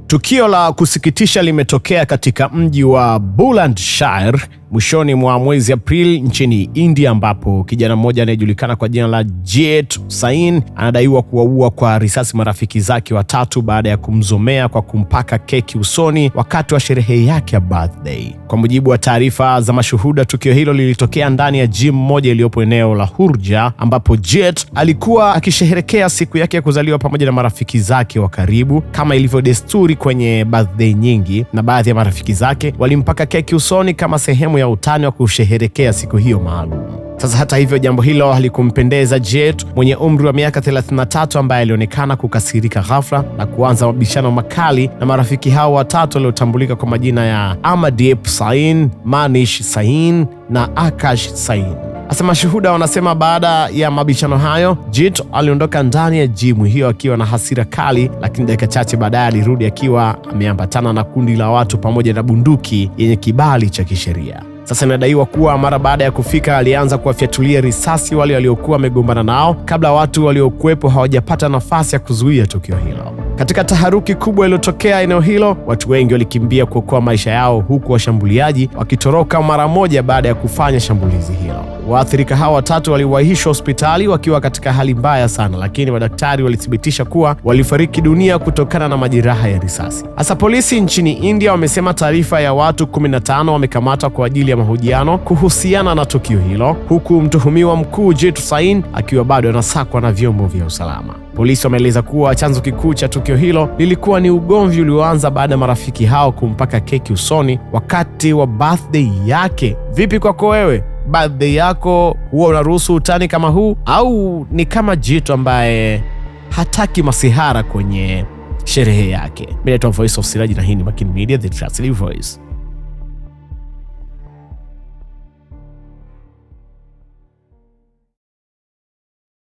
Tukio la kusikitisha limetokea katika mji wa Bulandshire mwishoni mwa mwezi Aprili nchini India, ambapo kijana mmoja anayejulikana kwa jina la Jeet Sain anadaiwa kuwaua kwa risasi marafiki zake watatu baada ya kumzomea kwa kumpaka keki usoni wakati wa sherehe yake ya birthday. Kwa mujibu wa taarifa za mashuhuda, tukio hilo lilitokea ndani ya gym moja iliyopo eneo la Hurja, ambapo Jeet alikuwa akisherehekea siku yake ya kuzaliwa pamoja na marafiki zake wa karibu kama ilivyo desturi kwenye birthday nyingi, na baadhi ya marafiki zake walimpaka keki usoni kama sehemu ya utani wa kusherehekea siku hiyo maalum. Sasa hata hivyo, jambo hilo halikumpendeza Jeet mwenye umri wa miaka 33, ambaye alionekana kukasirika ghafla na kuanza mabishano makali na marafiki hao watatu waliotambulika kwa majina ya Amardeep Sain, Manish Sain na Akash Sain. Hasa mashuhuda wanasema baada ya mabishano hayo, Jeet aliondoka ndani ya jimu hiyo akiwa na hasira kali, lakini dakika chache baadaye alirudi akiwa ameambatana na kundi la watu pamoja na bunduki yenye kibali cha kisheria. Sasa inadaiwa kuwa mara baada ya kufika alianza kuwafyatulia risasi wale waliokuwa wamegombana nao kabla watu waliokuwepo hawajapata nafasi ya kuzuia tukio hilo. Katika taharuki kubwa iliyotokea eneo hilo, watu wengi walikimbia kuokoa maisha yao, huku washambuliaji wakitoroka mara moja baada ya kufanya shambulizi hilo. Waathirika hao watatu waliwaishwa hospitali wakiwa katika hali mbaya sana, lakini madaktari walithibitisha kuwa walifariki dunia kutokana na majeraha ya risasi. Hasa polisi nchini India wamesema taarifa ya watu 15 wamekamatwa kwa ajili ya mahojiano kuhusiana na tukio hilo, huku mtuhumiwa mkuu Jeet Sain akiwa bado anasakwa na vyombo vya usalama. Polisi wameeleza kuwa chanzo kikuu cha tukio hilo lilikuwa ni ugomvi ulioanza baada ya marafiki hao kumpaka keki usoni wakati wa birthday yake. Vipi kwako wewe? Birthday yako huwa unaruhusu utani kama huu, au ni kama Jeet ambaye hataki masihara kwenye sherehe yake? Mimi naitwa Voice of Siraji na hii ni Makini Media, the trusted voice.